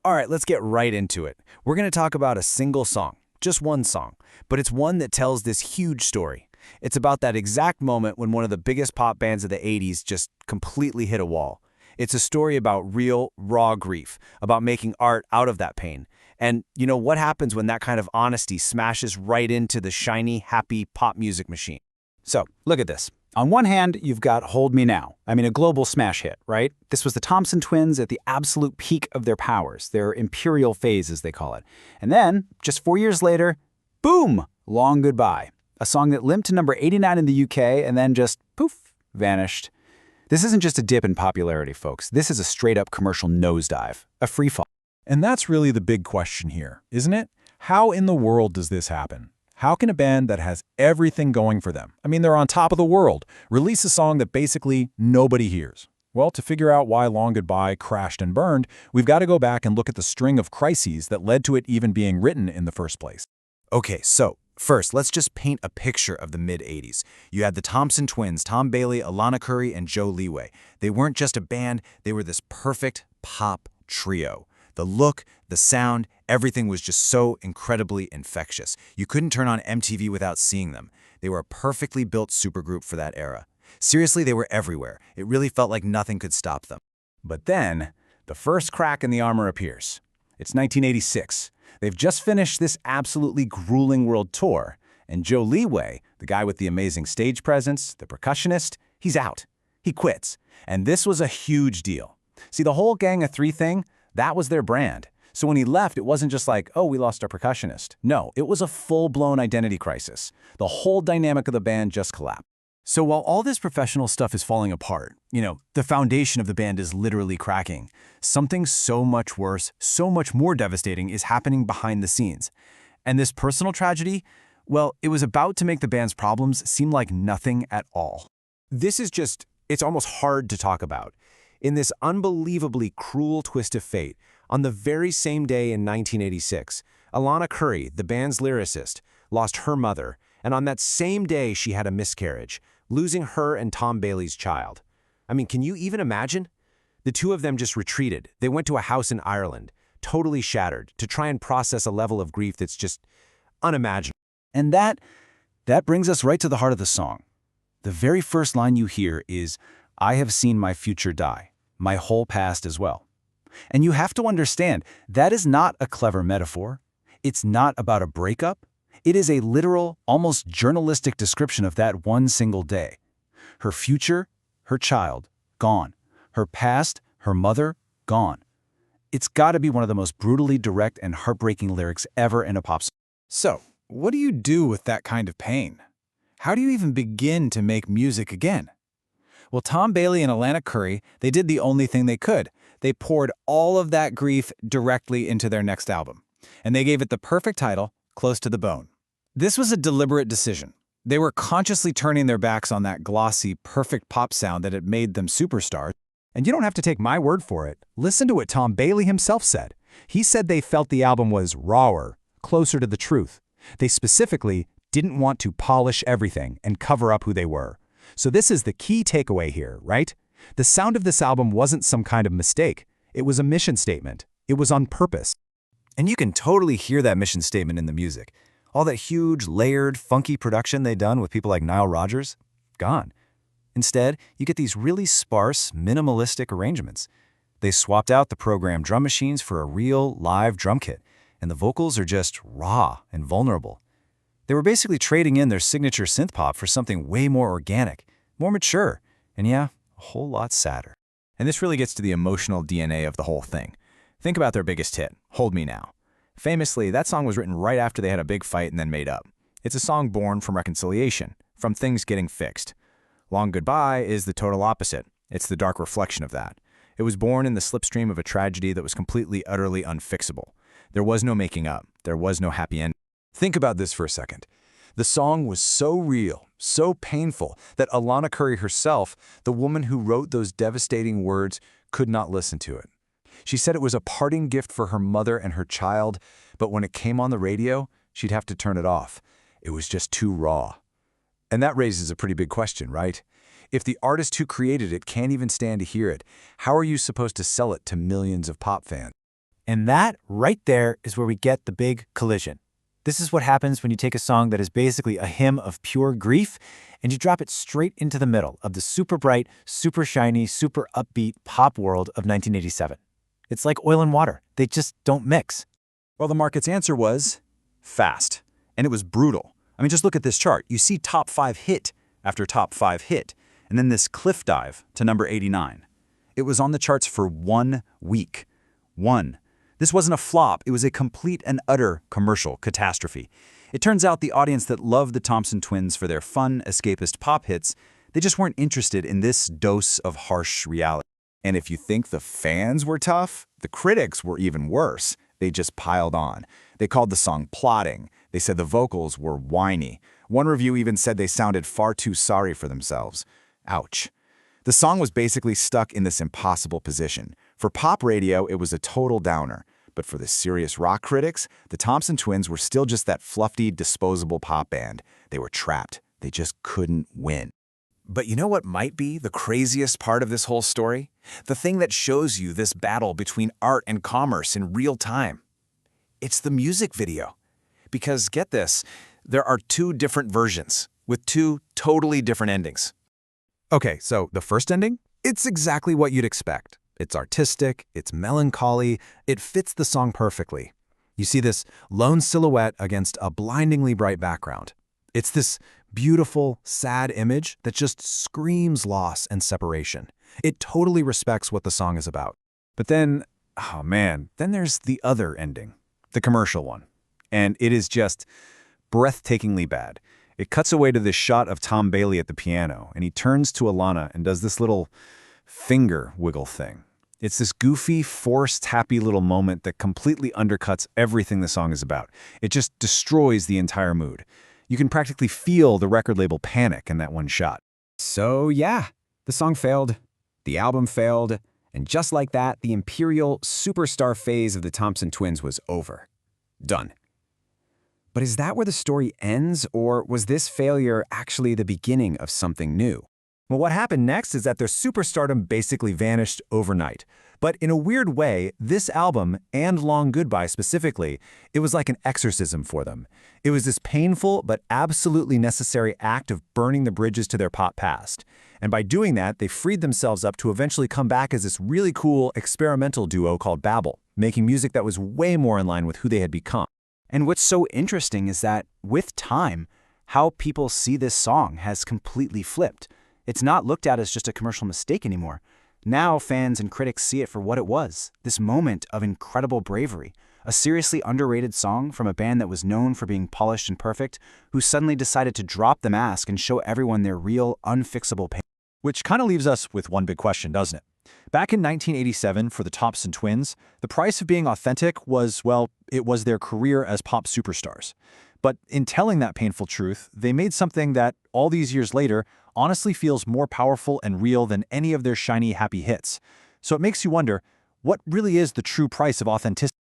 All right, let's get right into it. We're going to talk about a single song, just one song, but it's one that tells this huge story. It's about that exact moment when one of the biggest pop bands of the 80s just completely hit a wall. It's a story about real, raw grief, about making art out of that pain. And you know what happens when that kind of honesty smashes right into the shiny, happy pop music machine? So, look at this. On one hand, you've got Hold Me Now. I mean, a global smash hit, right? This was the Thompson Twins at the absolute peak of their powers, their imperial phase, as they call it. And then, just 4 years later, boom, Long Goodbye. A song that limped to number 89 in the UK and then just, poof, vanished. This isn't just a dip in popularity, folks. This is a straight-up commercial nosedive, a free fall. And that's really the big question here, isn't it? How in the world does this happen? How can a band that has everything going for them, I mean, they're on top of the world, release a song that basically nobody hears? Well, to figure out why Long Goodbye crashed and burned, we've got to go back and look at the string of crises that led to it even being written in the first place. Okay, so first, let's just paint a picture of the mid-'80s. You had the Thompson Twins, Tom Bailey, Alana Curry, and Joe Leeway. They weren't just a band, they were this perfect pop trio. The look, the sound, everything was just so incredibly infectious. You couldn't turn on MTV without seeing them. They were a perfectly built supergroup for that era. Seriously, they were everywhere. It really felt like nothing could stop them. But then, the first crack in the armor appears. It's 1986. They've just finished this absolutely grueling world tour, and Joe Leeway, the guy with the amazing stage presence, the percussionist, he's out. He quits. And this was a huge deal. See, the whole Gang of Three thing, that was their brand. So when he left, it wasn't just like, oh, we lost our percussionist. No, it was a full-blown identity crisis. The whole dynamic of the band just collapsed. So while all this professional stuff is falling apart, the foundation of the band is literally cracking, something so much worse, so much more devastating is happening behind the scenes. And this personal tragedy, well, it was about to make the band's problems seem like nothing at all. It's almost hard to talk about. In this unbelievably cruel twist of fate, on the very same day in 1986, Alana Curry, the band's lyricist, lost her mother, and on that same day she had a miscarriage, losing her and Tom Bailey's child. I mean, can you even imagine? The two of them just retreated. They went to a house in Ireland, totally shattered, to try and process a level of grief that's just unimaginable. And that brings us right to the heart of the song. The very first line you hear is, I have seen my future die, my whole past as well. And you have to understand, that is not a clever metaphor. It's not about a breakup. It is a literal, almost journalistic description of that one single day. Her future, her child, gone. Her past, her mother, gone. It's got to be one of the most brutally direct and heartbreaking lyrics ever in a pop song. So, what do you do with that kind of pain? How do you even begin to make music again? Well, Tom Bailey and Alana Curry, they did the only thing they could. They poured all of that grief directly into their next album. And they gave it the perfect title, Close to the Bone. This was a deliberate decision. They were consciously turning their backs on that glossy, perfect pop sound that had made them superstars. And you don't have to take my word for it. Listen to what Tom Bailey himself said. He said they felt the album was rawer, closer to the truth. They specifically didn't want to polish everything and cover up who they were. So this is the key takeaway here, right? The sound of this album wasn't some kind of mistake. It was a mission statement. It was on purpose. And you can totally hear that mission statement in the music. All that huge, layered, funky production they'd done with people like Nile Rodgers, gone. Instead, you get these really sparse, minimalistic arrangements. They swapped out the programmed drum machines for a real, live drum kit, and the vocals are just raw and vulnerable. They were basically trading in their signature synth pop for something way more organic, more mature, and yeah, a whole lot sadder. And this really gets to the emotional DNA of the whole thing. Think about their biggest hit, Hold Me Now. Famously, that song was written right after they had a big fight and then made up. It's a song born from reconciliation, from things getting fixed. Long Goodbye is the total opposite. It's the dark reflection of that. It was born in the slipstream of a tragedy that was completely, utterly unfixable. There was no making up. There was no happy end. Think about this for a second. The song was so real, so painful, that Alana Curry herself, the woman who wrote those devastating words, could not listen to it. She said it was a parting gift for her mother and her child, but when it came on the radio, she'd have to turn it off. It was just too raw. And that raises a pretty big question, right? If the artist who created it can't even stand to hear it, how are you supposed to sell it to millions of pop fans? And that, right there, is where we get the big collision. This is what happens when you take a song that is basically a hymn of pure grief and you drop it straight into the middle of the super bright, super shiny, super upbeat pop world of 1987. It's like oil and water. They just don't mix. Well, the market's answer was fast. And it was brutal. I mean, just look at this chart. You see top 5 hit after top 5 hit, and then this cliff dive to number 89. It was on the charts for 1 week. This wasn't a flop, it was a complete and utter commercial catastrophe. It turns out the audience that loved the Thompson Twins for their fun, escapist pop hits, they just weren't interested in this dose of harsh reality. And if you think the fans were tough, the critics were even worse. They just piled on. They called the song plotting. They said the vocals were whiny. One review even said they sounded far too sorry for themselves. Ouch. The song was basically stuck in this impossible position. For pop radio, it was a total downer. But for the serious rock critics, the Thompson Twins were still just that fluffy, disposable pop band. They were trapped. They just couldn't win. But you know what might be the craziest part of this whole story? The thing that shows you this battle between art and commerce in real time. It's the music video. Because get this, there are 2 different versions with 2 totally different endings. Okay, so the first ending? It's exactly what you'd expect. It's artistic, it's melancholy, it fits the song perfectly. You see this lone silhouette against a blindingly bright background. It's this beautiful, sad image that just screams loss and separation. It totally respects what the song is about. But then, oh man, then there's the other ending, the commercial one. And it is just breathtakingly bad. It cuts away to this shot of Tom Bailey at the piano, and he turns to Alana and does this little finger wiggle thing. It's this goofy, forced, happy little moment that completely undercuts everything the song is about. It just destroys the entire mood. You can practically feel the record label panic in that one shot. So yeah, the song failed, the album failed, and just like that, the imperial superstar phase of the Thompson Twins was over. Done. But is that where the story ends, or was this failure actually the beginning of something new? Well, what happened next is that their superstardom basically vanished overnight. But in a weird way, this album, and Long Goodbye specifically, it was like an exorcism for them. It was this painful but absolutely necessary act of burning the bridges to their pop past. And by doing that, they freed themselves up to eventually come back as this really cool experimental duo called Babel, making music that was way more in line with who they had become. And what's so interesting is that, with time, how people see this song has completely flipped. It's not looked at as just a commercial mistake anymore. Now fans and critics see it for what it was, this moment of incredible bravery, a seriously underrated song from a band that was known for being polished and perfect, who suddenly decided to drop the mask and show everyone their real, unfixable pain. Which kind of leaves us with one big question, doesn't it? Back in 1987, for the Thompson Twins, the price of being authentic was, well, it was their career as pop superstars. But in telling that painful truth, they made something that, all these years later, honestly feels more powerful and real than any of their shiny, happy hits. So it makes you wonder, what really is the true price of authenticity?